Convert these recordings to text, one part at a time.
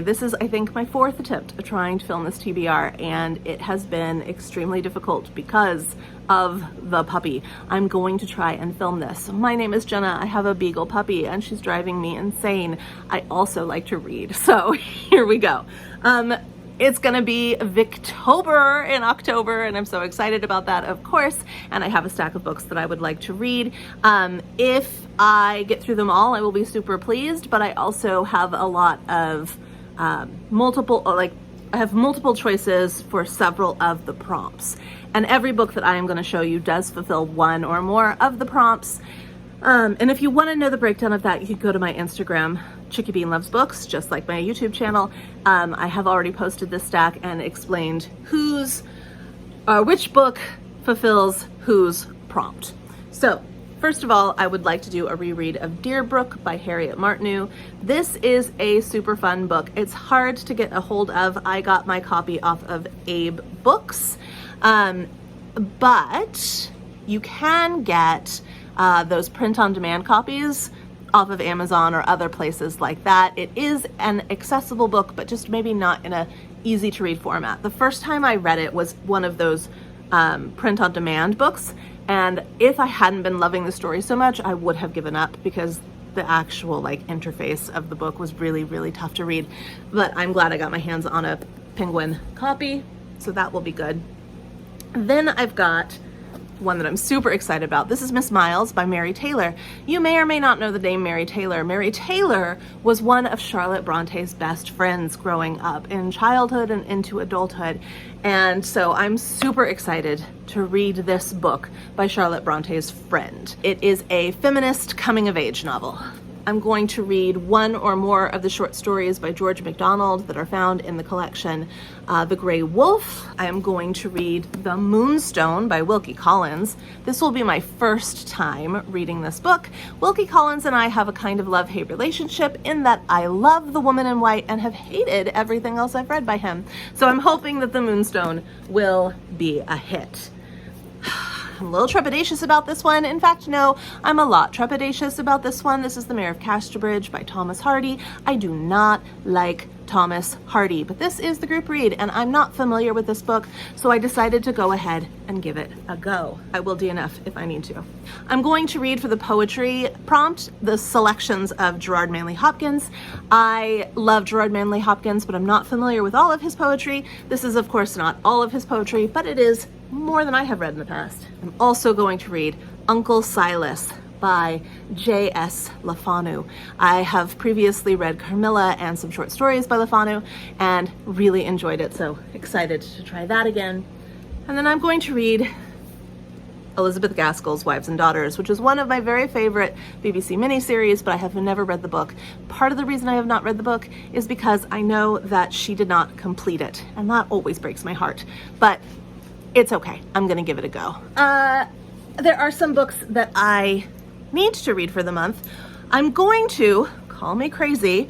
this is, I think, my fourth attempt at trying to film this TBR, and it has been extremely difficult because of the puppy. I'm going to try and film this. My name is Jenna. I have a beagle puppy, and she's driving me insane. I also like to read, so here we go. It's gonna be Victober in October, and I'm so excited about that, of course, and I have a stack of books that I would like to read. If I get through them all, I will be super pleased, but I also have a lot of I have multiple choices for several of the prompts, and every book that I am gonna show you does fulfill one or more of the prompts. And if you want to know the breakdown of that, you can go to my Instagram, Chicky Loves Books, just like my YouTube channel. I have already posted this stack and explained which book fulfills whose prompt. So first of all, I would like to do a reread of Deerbrook by Harriet Martineau. This is a super fun book. It's hard to get a hold of. I got my copy off of Abe Books, but you can get those print-on-demand copies off of Amazon or other places like that. It is an accessible book, but just maybe not in a easy-to-read format. The first time I read it was one of those print-on-demand books, and if I hadn't been loving the story so much, I would have given up because the actual interface of the book was really, really tough to read. But I'm glad I got my hands on a Penguin copy, so that will be good. Then I've got one that I'm super excited about. This is Miss Miles by Mary Taylor. You may or may not know the name Mary Taylor. Mary Taylor was one of Charlotte Bronte's best friends growing up in childhood and into adulthood. And so I'm super excited to read this book by Charlotte Bronte's friend. It is a feminist coming-of-age novel. I'm going to read one or more of the short stories by George MacDonald that are found in the collection The Grey Wolf. I am going to read The Moonstone by Wilkie Collins. This will be my first time reading this book. Wilkie Collins and I have a kind of love-hate relationship in that I love The Woman in White and have hated everything else I've read by him. So I'm hoping that The Moonstone will be a hit. I'm a little trepidatious about this one. In fact, no, I'm a lot trepidatious about this one. This is The Mayor of Casterbridge by Thomas Hardy. I do not like Thomas Hardy, but this is the group read, and I'm not familiar with this book, so I decided to go ahead and give it a go. I will DNF if I need to. I'm going to read for the poetry prompt the selections of Gerard Manley Hopkins. I love Gerard Manley Hopkins, but I'm not familiar with all of his poetry. This is, of course, not all of his poetry, but it is more than I have read in the past. I'm also going to read Uncle Silas by J.S. Lafanu. I have previously read Carmilla and some short stories by Lafanu and really enjoyed it, so excited to try that again. And then I'm going to read Elizabeth Gaskell's Wives and Daughters, which is one of my very favorite BBC miniseries, but I have never read the book. Part of the reason I have not read the book is because I know that she did not complete it, and that always breaks my heart. But it's okay. I'm gonna give it a go. There are some books that I need to read for the month. I'm going to, call me crazy,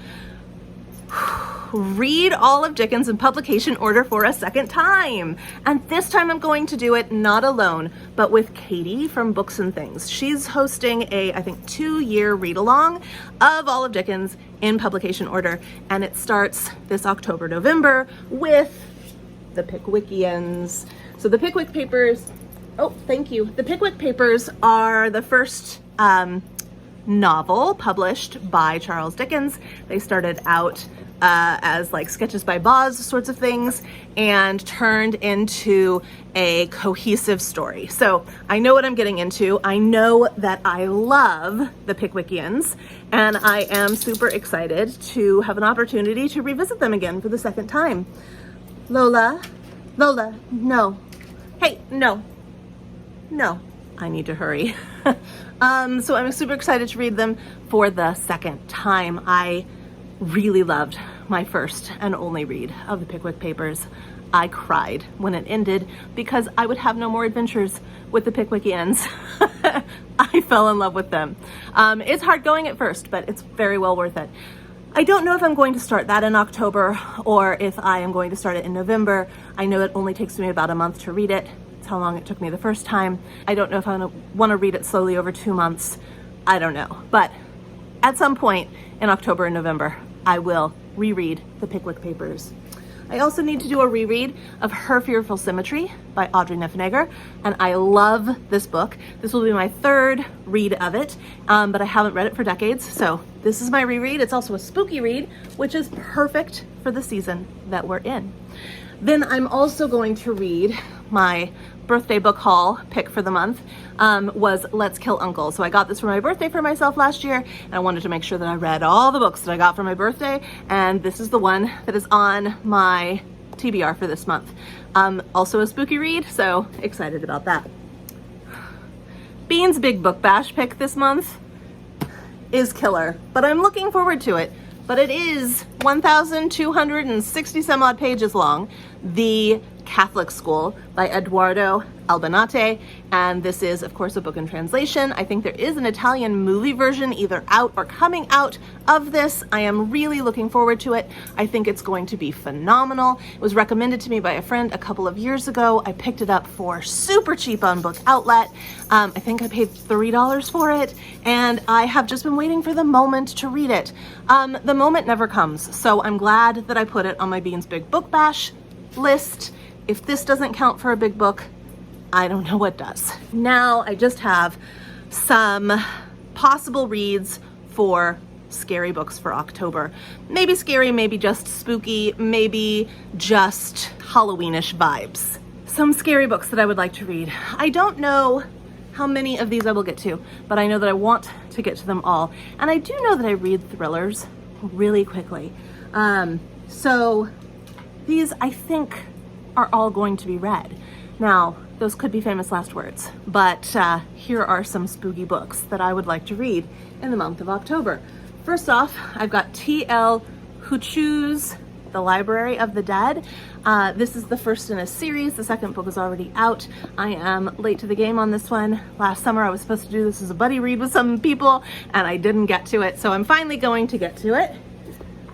read all of Dickens in publication order for a second time. And this time I'm going to do it not alone, but with Katie from Books and Things. She's hosting a, I think, 2-year read-along of all of Dickens in publication order. And it starts this October, November with the Pickwickians. So the Pickwick Papers, oh, thank you. The Pickwick Papers are the first novel published by Charles Dickens. They started out as sketches by Boz sorts of things and turned into a cohesive story. So I know what I'm getting into. I know that I love the Pickwickians, and I am super excited to have an opportunity to revisit them again for the second time. Lola, no. Hey, no. I need to hurry. So I'm super excited to read them for the second time. I really loved my first and only read of the Pickwick Papers. I cried when it ended because I would have no more adventures with the Pickwickians. I fell in love with them. It's hard going at first, but it's very well worth it. I don't know if I'm going to start that in October or if I am going to start it in November. I know it only takes me about a month to read it. It's how long it took me the first time. I don't know if I want to read it slowly over 2 months. I don't know. But at some point in October and November, I will reread the Pickwick Papers. I also need to do a reread of Her Fearful Symmetry by Audrey Niffenegger, and I love this book. This will be my third read of it, but I haven't read it for decades, so this is my reread. It's also a spooky read, which is perfect for the season that we're in. Then I'm also going to read my birthday book haul pick for the month, was Let's Kill Uncle. So I got this for my birthday for myself last year, and I wanted to make sure that I read all the books that I got for my birthday, and this is the one that is on my TBR for this month. Also a spooky read, so excited about that. Bean's Big Book Bash pick this month is killer, but I'm looking forward to it. But it is 1,260 some odd pages long. The Catholic School by Eduardo Albanate, and this is of course a book in translation. I think there is an Italian movie version either out or coming out of this. I am really looking forward to it. I think it's going to be phenomenal. It was recommended to me by a friend a couple of years ago. I picked it up for super cheap on Book Outlet. I think I paid $3 for it, and I have just been waiting for the moment to read it. The moment never comes, so I'm glad that I put it on my Bean's Big Book Bash list. If this doesn't count for a big book, I don't know what does. Now I just have some possible reads for scary books for October. Maybe scary, maybe just spooky, maybe just Halloweenish vibes. Some scary books that I would like to read. I don't know how many of these I will get to, but I know that I want to get to them all. And I do know that I read thrillers really quickly. So these, I think, are all going to be read. Now, those could be famous last words, but here are some spooky books that I would like to read in the month of October. First off, I've got T.L. Huchu's The Library of the Dead. This is the first in a series. The second book is already out. I am late to the game on this one. Last summer I was supposed to do this as a buddy read with some people, and I didn't get to it, so I'm finally going to get to it.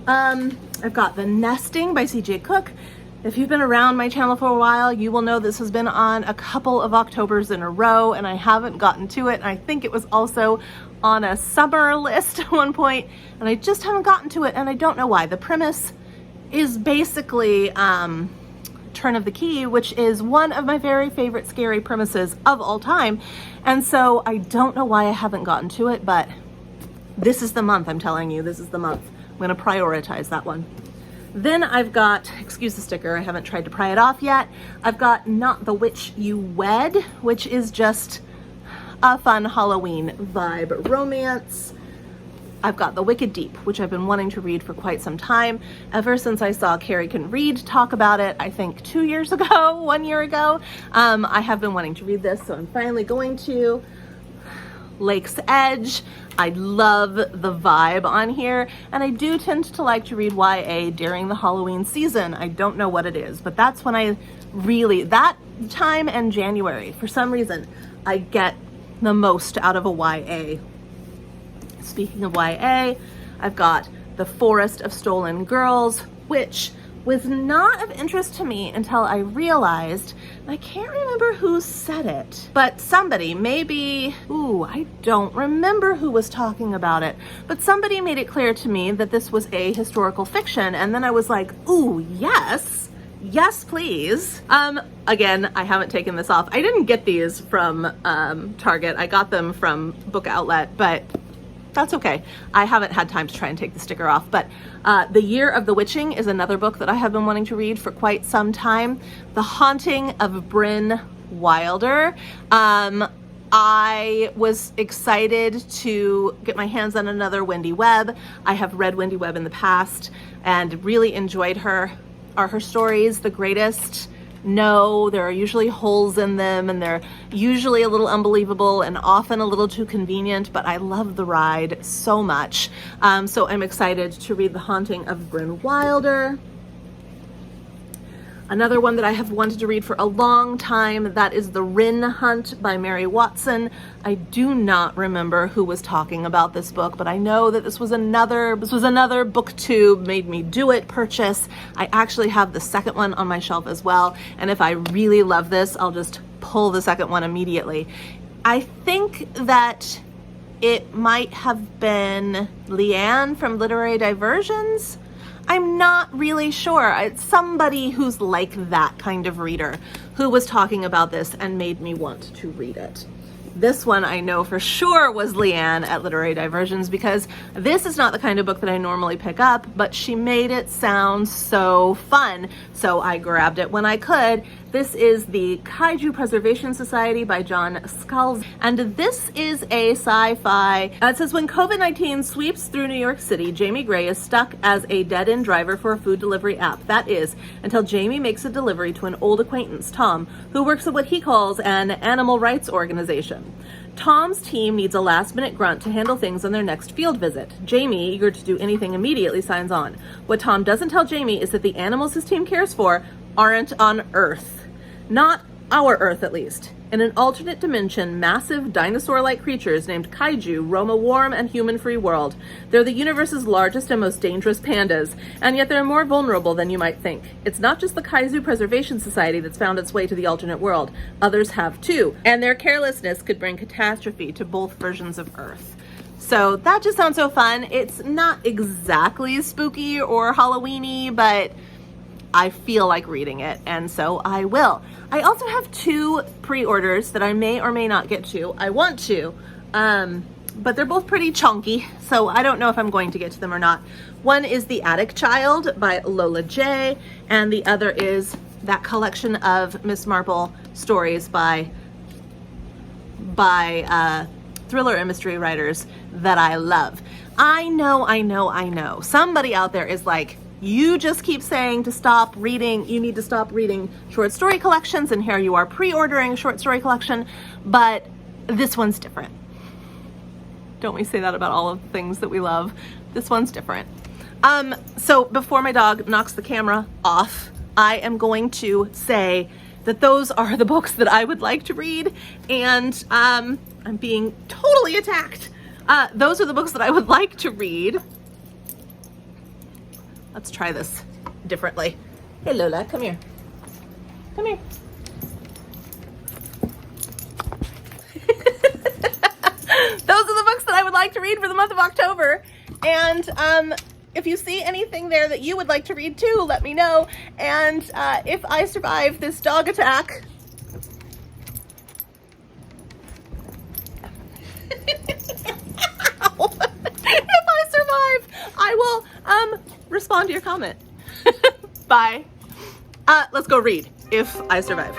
I've got The Nesting by C.J. Cook. If you've been around my channel for a while, you will know this has been on a couple of Octobers in a row, and I haven't gotten to it. And I think it was also on a summer list at one point, and I just haven't gotten to it, and I don't know why. The premise is basically Turn of the Key, which is one of my very favorite scary premises of all time. And so I don't know why I haven't gotten to it, but this is the month, I'm telling you, this is the month. I'm gonna prioritize that one. Then I've got, excuse the sticker, I haven't tried to pry it off yet. I've got Not the Witch You Wed, which is just a fun Halloween vibe romance. I've got The Wicked Deep, which I've been wanting to read for quite some time. Ever since I saw Carrie Can Read talk about it, I think 2 years ago, 1 year ago, I have been wanting to read this, so I'm finally going to. Lake's Edge. I love the vibe on here, and I do tend to like to read YA during the Halloween season. I don't know what it is, but that's when I really, that time and January, for some reason, I get the most out of a YA. Speaking of YA, I've got The Forest of Stolen Girls, which was not of interest to me until I realized, I can't remember who said it, but somebody, maybe, I don't remember who was talking about it, but somebody made it clear to me that this was a historical fiction, and then I was like, yes, please. Again, I haven't taken this off. I didn't get these from Target. I got them from Book Outlet, but that's okay. I haven't had time to try and take the sticker off, but The Year of the Witching is another book that I have been wanting to read for quite some time. The Haunting of Bryn Wilder. I was excited to get my hands on another Wendy Webb. I have read Wendy Webb in the past and really enjoyed her. Are her stories the greatest? No, there are usually holes in them, and they're usually a little unbelievable and often a little too convenient, but I love the ride so much. So I'm excited to read The Haunting of Bryn Wilder. Another one that I have wanted to read for a long time, that is The Wren Hunt by Mary Watson. I do not remember who was talking about this book, but I know that this was another BookTube made me do it purchase. I actually have the second one on my shelf as well, and if I really love this, I'll just pull the second one immediately. I think that it might have been Leanne from Literary Diversions. I'm not really sure. It's somebody who's like that kind of reader who was talking about this and made me want to read it. This one I know for sure was Leanne at Literary Diversions, because this is not the kind of book that I normally pick up, but she made it sound so fun, so I grabbed it when I could. This is the Kaiju Preservation Society by John Scalzi, and this is a sci-fi. It says, when COVID-19 sweeps through New York City, Jamie Gray is stuck as a dead-end driver for a food delivery app. That is, until Jamie makes a delivery to an old acquaintance, Tom, who works at what he calls an animal rights organization. Tom's team needs a last-minute grunt to handle things on their next field visit. Jamie, eager to do anything immediately, signs on. What Tom doesn't tell Jamie is that the animals his team cares for aren't on Earth. Not our Earth, at least. In an alternate dimension, massive dinosaur-like creatures named Kaiju roam a warm and human-free world. They're the universe's largest and most dangerous pandas, and yet they're more vulnerable than you might think. It's not just the Kaiju Preservation Society that's found its way to the alternate world. Others have too, and their carelessness could bring catastrophe to both versions of Earth. So that just sounds so fun. It's not exactly spooky or Halloween-y, but I feel like reading it, and so I will. I also have 2 pre-orders that I may or may not get to. I want to, but they're both pretty chunky, so I don't know if I'm going to get to them or not. One is The Attic Child by Lola J, and the other is that collection of Miss Marple stories by thriller and mystery writers that I love. I know. Somebody out there is like, you just keep saying to stop reading, you need to stop reading short story collections, and here you are pre-ordering a short story collection, but this one's different. Don't we say that about all of the things that we love? This one's different. So before my dog knocks the camera off, I am going to say that those are the books that I would like to read, and I'm being totally attacked. Those are the books that I would like to read. Let's try this differently. Hey Lola, come here. Come here. Those are the books that I would like to read for the month of October. And if you see anything there that you would like to read too, let me know. And if I survive this dog attack, if I survive, I will respond to your comment. Bye. Let's go read if I survive.